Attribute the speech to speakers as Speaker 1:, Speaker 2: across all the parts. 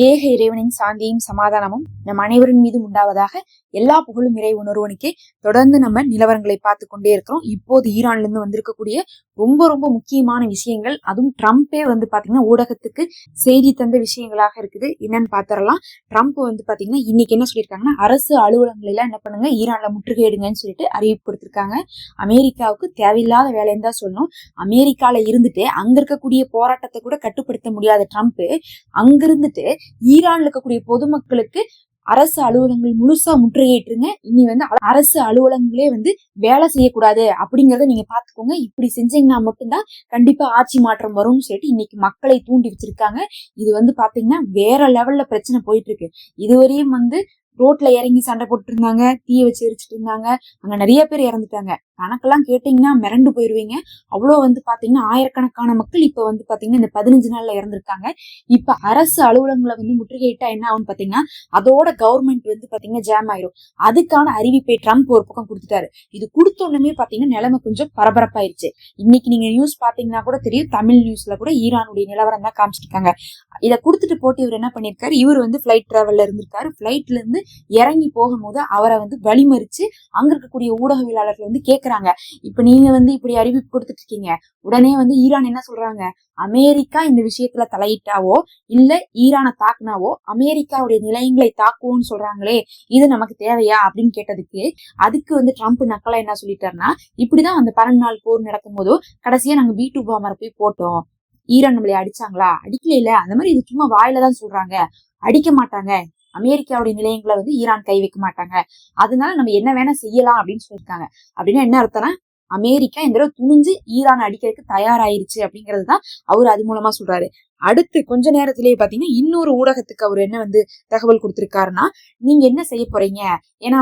Speaker 1: ஏக இறைவனின் சாந்தியும் சமாதானமும் நம் அனைவரின் மீதும் உண்டாவதாக. எல்லா புகழும் இறை உணர்வனுக்கே. தொடர்ந்து நம்ம நிலவரங்களை பார்த்து கொண்டே இருக்கிறோம். இப்போது ஈரான்ல இருந்து வந்திருக்கக்கூடிய ரொம்ப ரொம்ப முக்கியமான விஷயங்கள், அதுவும் ட்ரம்ப்பே பாத்தீங்கன்னா ஊடகத்துக்கு செய்தி தந்த விஷயங்களாக இருக்குது. என்னன்னு பாத்திரலாம். ட்ரம்ப் பாத்தீங்கன்னா இன்னைக்கு என்ன சொல்லியிருக்காங்கன்னா, அரசு அலுவலகங்கள் எல்லாம் என்ன பண்ணுங்க, ஈரான்ல முற்றுகையிடுங்கன்னு சொல்லிட்டு அறிவிப்பு கொடுத்திருக்காங்க. அமெரிக்காவுக்கு தேவையில்லாத வேலைன்னு தான் சொல்லணும். அமெரிக்கால இருந்துட்டு அங்க இருக்கக்கூடிய போராட்டத்தை கூட கட்டுப்படுத்த முடியாத ட்ரம்ப் அங்க இருந்துட்டு ஈரான்ல இருக்கக்கூடிய பொதுமக்களுக்கு அரசு அலுவலகங்கள் முழுசா முற்றுகையிட்டுருங்க, இனி அரசு அலுவலகங்களே வேலை செய்யக்கூடாது அப்படிங்கறத நீங்க பாத்துக்கோங்க, இப்படி செஞ்சீங்கன்னா மட்டும்தான் கண்டிப்பா ஆட்சி மாற்றம் வரும்னு சொல்லிட்டு இன்னைக்கு மக்களை தூண்டி வச்சிருக்காங்க. இது பாத்தீங்கன்னா வேற லெவல்ல பிரச்சனை போயிட்டு இருக்கு. இதுவரையும் ரோட்ல இறங்கி சண்டை போட்டு இருந்தாங்க, தீய வச்சு எரிச்சிட்டு இருந்தாங்க, அங்க நிறைய பேர் இறந்துட்டாங்க. கணக்கெல்லாம் கேட்டீங்கன்னா மிரண்டு போயிருவீங்க. அவ்வளோ பாத்தீங்கன்னா ஆயிரக்கணக்கான மக்கள் இப்ப பாத்தீங்கன்னா இந்த 15 நாள்ல இறந்திருக்காங்க. இப்ப அரசு அலுவலகங்களை முற்றுகையிட்டா என்ன ஆகும்னு பாத்தீங்கன்னா, அதோட கவர்மெண்ட் பாத்தீங்கன்னா ஜாம் ஆயிரும். அதுக்கான அறிவிப்பை ட்ரம்ப் ஒரு பக்கம் கொடுத்துட்டாரு. இது கொடுத்தோன்னுமே பாத்தீங்கன்னா நிலைமை கொஞ்சம் பரபரப்பாயிருச்சு. இன்னைக்கு நீங்க நியூஸ் பாத்தீங்கன்னா கூட தெரியும், தமிழ் நியூஸ்ல கூட ஈரானுடைய நிலவரம் தான் காமிச்சிருக்காங்க. இதை கொடுத்துட்டு போட்டு இவர் என்ன பண்ணிருக்காரு, இவர் ஃபிளைட் டிராவல்ல இருந்திருக்காரு. பிளைட்ல இருந்து இறங்கி போகும்போது அவரை வழிமறிச்சு அங்க இருக்கக்கூடிய ஊடகவியலாளர்கள் கேக்குறாங்க, இப்ப நீங்க இப்படி அறிவிப்பு கொடுத்துட்டு இருக்கீங்க, உடனே ஈரான் என்ன சொல்றாங்க, அமெரிக்கா இந்த விஷயத்துல தலையிட்டாவோ இல்ல ஈரானை தாக்குனாவோ அமெரிக்காவுடைய நிலையங்களை தாக்குவோம்னு சொல்றாங்களே, இது நமக்கு தேவையா அப்படின்னு கேட்டதுக்கு அதுக்கு ட்ரம்ப் நக்கலா என்ன சொல்லிட்டாருன்னா, இப்படிதான் அந்த 12 நாள் போர் நடக்கும் போதோ கடைசியா நாங்க B2 பாம்பரை போய் போட்டோம், ஈரான் நம்மளை அடிச்சாங்களா, அடிக்கல இல்ல, அந்த மாதிரி இது சும்மா வாயில தான் சொல்றாங்க, அடிக்க மாட்டாங்க, அமெரிக்காவுடைய நிலையங்களை ஈரான் கை வைக்க மாட்டாங்க, அதனால நம்ம என்ன வேணா செய்யலாம் அப்படின்னு சொல்லியிருக்காங்க. அப்படின்னா என்ன அர்த்தம்னா, அமெரிக்கா இந்த தடவை துணிஞ்சு ஈரான் அடிக்கிறதுக்கு தயாராயிருச்சு அப்படிங்கறதுதான் அவரு அது மூலமா சொல்றாரு. அடுத்து கொஞ்ச நேரத்திலேயே பாத்தீங்கன்னா இன்னொரு ஊடகத்துக்கு அவர் என்ன தகவல் கொடுத்திருக்காருன்னா, நீங்க என்ன செய்ய போறீங்க, ஏன்னா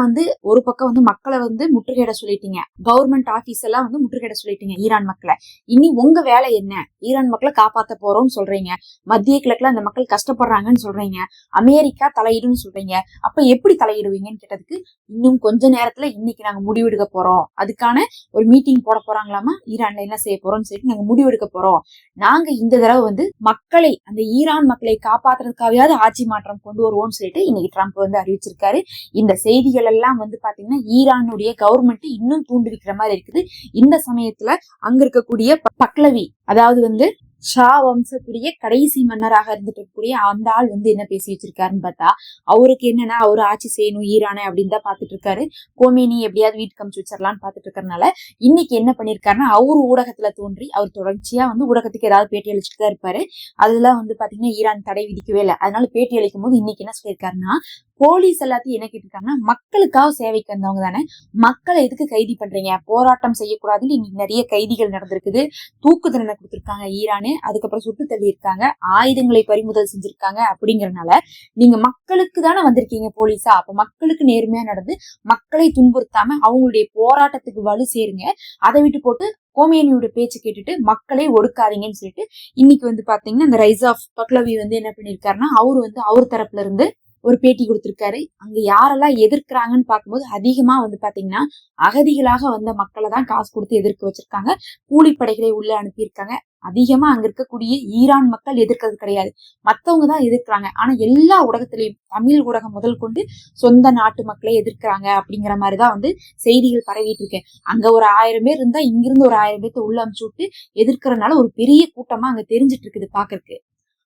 Speaker 1: ஒரு பக்கம் மக்களை முற்றுகையிட சொல்லிட்டீங்க, கவர்மெண்ட் ஆபீஸ் எல்லாம் முற்றுகையிட சொல்லிட்டீங்க ஈரான் மக்களை, இனி உங்க வேலை என்ன, ஈரான் மக்களை காப்பாத்த போறோம்னு சொல்றீங்க, மத்திய கிழக்குல அந்த மக்கள் கஷ்டப்படுறாங்கன்னு சொல்றீங்க, அமெரிக்கா தலையிடுன்னு சொல்றீங்க, அப்ப எப்படி தலையிடுவீங்கன்னு கேட்டதுக்கு, இன்னும் கொஞ்ச நேரத்துல இன்னைக்கு நாங்க முடிவெடுக்க போறோம், அதுக்கான ஒரு மீட்டிங் போட போறாங்களாமா, ஈரான்ல என்ன செய்ய போறோம்னு சொல்லிட்டு நாங்க முடிவெடுக்க போறோம், நாங்க இந்த தடவை மக்களை, அந்த ஈரான் மக்களை காப்பாற்றுறதுக்காவது ஆட்சி மாற்றம் கொண்டு வருவோம்னு சொல்லிட்டு இன்னைக்கு ட்ரம்ப் அறிவிச்சிருக்காரு. இந்த செய்திகள் எல்லாம் பாத்தீங்கன்னா ஈரானுடைய கவர்மெண்ட் இன்னும் தூண்டுவிக்கிற மாதிரி இருக்குது. இந்த சமயத்துல அங்க இருக்கக்கூடிய பக்லவி, அதாவது ஷா வம்சத்துடைய கடைசி மன்னராக இருந்துட்டு இருக்கக்கூடிய அந்த ஆள் என்ன பேசி வச்சிருக்காருன்னு பார்த்தா, அவருக்கு என்னன்னா அவரு ஆட்சி செய்யணும் ஈரானை அப்படின்னு தான் பாத்துட்டு இருக்காரு. கோமேனி எப்படியாவது வீட்டுக்கு அமுச்சு வச்சிடலான்னு பாத்துட்டு இருக்கறனால இன்னைக்கு என்ன பண்ணிருக்காருன்னா, அவரு ஊடகத்துல தோன்றி அவர் தொடர்ச்சியா ஊடகத்துக்கு ஏதாவது பேட்டி அளிச்சுட்டு தான் இருப்பாரு. அதெல்லாம் பாத்தீங்கன்னா ஈரான் தடை விதிக்கவே இல்லை. அதனால பேட்டி அளிக்கும் போது இன்னைக்கு என்ன சொல்லியிருக்காருன்னா, போலீஸ் எல்லாத்தையும் என்ன கேட்டிருக்காங்கன்னா, மக்களுக்காக சேவைக்கு வந்தவங்க தானே, மக்களை எதுக்கு கைதி பண்றீங்க, போராட்டம் செய்யக்கூடாதுன்னு இன்னைக்கு நிறைய கைதிகள் நடந்திருக்குது, தூக்கு தண்டனை கொடுத்திருக்காங்க ஈரானு, அதுக்கப்புறம் சுட்டு தள்ளி இருக்காங்க, ஆயுதங்களை பறிமுதல் செஞ்சிருக்காங்க, அப்படிங்கறதுனால நீங்க மக்களுக்கு தானே வந்திருக்கீங்க போலீஸா, அப்ப மக்களுக்கு நேர்மையா நடந்து மக்களை துன்புறுத்தாம அவங்களுடைய போராட்டத்துக்கு வலு சேருங்க, அதை விட்டு போட்டு கோமேனியோட பேச்சு கேட்டுட்டு மக்களை ஒடுக்காதீங்கன்னு சொல்லிட்டு இன்னைக்கு பாத்தீங்கன்னா இந்த ரைஸ் ஆஃப் பக்லவி என்ன பண்ணிருக்காருன்னா, அவரு அவர் தரப்புல இருந்து ஒரு பேட்டி கொடுத்திருக்காரு. அங்க யாரெல்லாம் எதிர்க்கிறாங்கன்னு பார்க்கும்போது அதிகமா பாத்தீங்கன்னா அகதிகளாக வந்த மக்களை தான் காசு கொடுத்து எதிர்க்க வச்சிருக்காங்க, கூலிப்படைகளை உள்ள அனுப்பியிருக்காங்க. அதிகமா அங்க இருக்கக்கூடிய ஈரான் மக்கள் எதிர்க்கிறது கிடையாது, மத்தவங்க தான் எதிர்க்கிறாங்க. ஆனா எல்லா ஊடகத்திலையும் தமிழ் ஊடகம் முதல் கொண்டு சொந்த நாட்டு மக்களை எதிர்க்கிறாங்க அப்படிங்கிற மாதிரிதான் செய்திகள் பரவிட்டு இருக்கு. அங்க ஒரு 1000 பேர் இருந்தா இங்கிருந்து ஒரு 1000 பேர்த்த உள்ள அனுப்பிச்சு விட்டு எதிர்க்கிறதுனால ஒரு பெரிய கூட்டமா அங்க தெரிஞ்சிட்டு இருக்குது பாக்குறதுக்கு.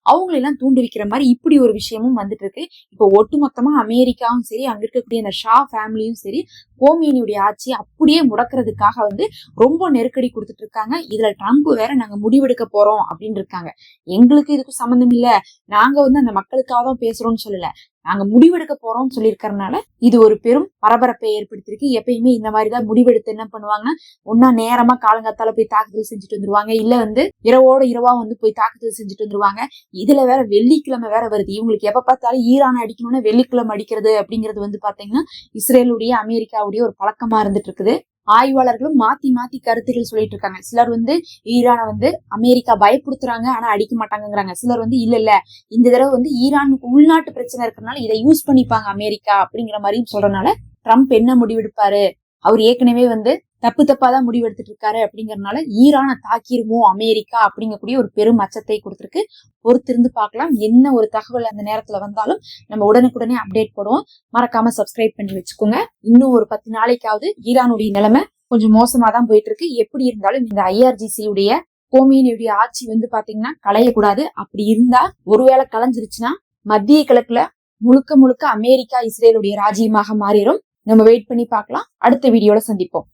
Speaker 1: அவங்களெல்லாம் தூண்டு வைக்கிற மாதிரி இப்படி ஒரு விஷயமும் வந்துட்டு இருக்கு. இப்போ ஒட்டுமொத்தமா அமெரிக்காவும் சரி, அங்க இருக்கக்கூடிய அந்த ஷா ஃபேமிலியும் சரி, கோமேனியுடைய ஆட்சியை அப்படியே முடக்கிறதுக்காக ரொம்ப நெருக்கடி கொடுத்துட்டு இருக்காங்க. இதுல ட்ரம்ப் வேற நாங்க முடிவெடுக்க போறோம் அப்படின்னு இருக்காங்க. எங்களுக்கு இதுக்கு சம்பந்தம் இல்ல, நாங்க அந்த மக்களுக்காக தான் பேசுறோம்னு சொல்லல, நாங்க முடிவெடுக்க போறோம்னு சொல்லியிருக்கறனால இது ஒரு பெரும் பரபரப்பை ஏற்படுத்திருக்கு. எப்பயுமே இந்த மாதிரிதான் முடிவெடுத்து என்ன பண்ணுவாங்கன்னா, ஒன்னா நேரமா காலங்காத்தால போய் தாக்குதல் செஞ்சுட்டு வந்துருவாங்க, இல்ல இரவோட இரவா போய் தாக்குதல் செஞ்சுட்டு வந்துருவாங்க. இதுல வேற வெள்ளிக்கிழமை வேற வருது, இவங்களுக்கு எப்ப பார்த்தாலும் ஈரான் அடிக்கணும்னா வெள்ளிக்கிழமை அடிக்கிறது அப்படிங்கிறது பாத்தீங்கன்னா இஸ்ரேலுடைய அமெரிக்காவுடைய ஒரு பழக்கமா இருந்துட்டு இருக்குது. ஆய்வாளர்களும் மாத்தி மாத்தி கருத்துக்கள் சொல்லிட்டு இருக்காங்க. சிலர் ஈரானை அமெரிக்கா பயப்படுத்துறாங்க ஆனா அடிக்க மாட்டாங்கிறாங்க. சிலர் இல்ல இந்த தடவை ஈரானுக்கு உள்நாட்டு பிரச்சனை இருக்கிறதுனால இதை யூஸ் பண்ணிப்பாங்க அமெரிக்கா அப்படிங்கிற மாதிரியும் சொல்றதுனால ட்ரம்ப் என்ன முடிவெடுப்பாரு அவர் ஏற்கனவே தப்பாதான் முடிவு எடுத்துட்டு இருக்காரு அப்படிங்கறதுனால ஈரானை தாக்கிருமோ அமெரிக்கா அப்படிங்கக்கூடிய ஒரு பெரும் அச்சத்தை கொடுத்திருக்கு. பொறுத்திருந்து பார்க்கலாம். என்ன ஒரு தகவல் அந்த நேரத்துல வந்தாலும் நம்ம உடனுக்குடனே அப்டேட் போடுவோம். மறக்காம சப்ஸ்கிரைப் பண்ணி வச்சுக்கோங்க. இன்னும் ஒரு 10 நாளைக்காவது ஈரானுடைய நிலைமை கொஞ்சம் மோசமா தான் போயிட்டு இருக்கு. எப்படி இருந்தாலும் இந்த IRGC உடைய கோமேனியுடைய ஆட்சி பாத்தீங்கன்னா களையக்கூடாது. அப்படி இருந்தா ஒருவேளை களைஞ்சிருச்சுன்னா மத்திய கிழக்குல முழுக்க முழுக்க அமெரிக்கா இஸ்ரேலுடைய ராஜ்யமாக மாறிடும். நம்ம வெயிட் பண்ணி பார்க்கலாம். அடுத்த வீடியோல சந்திப்போம்.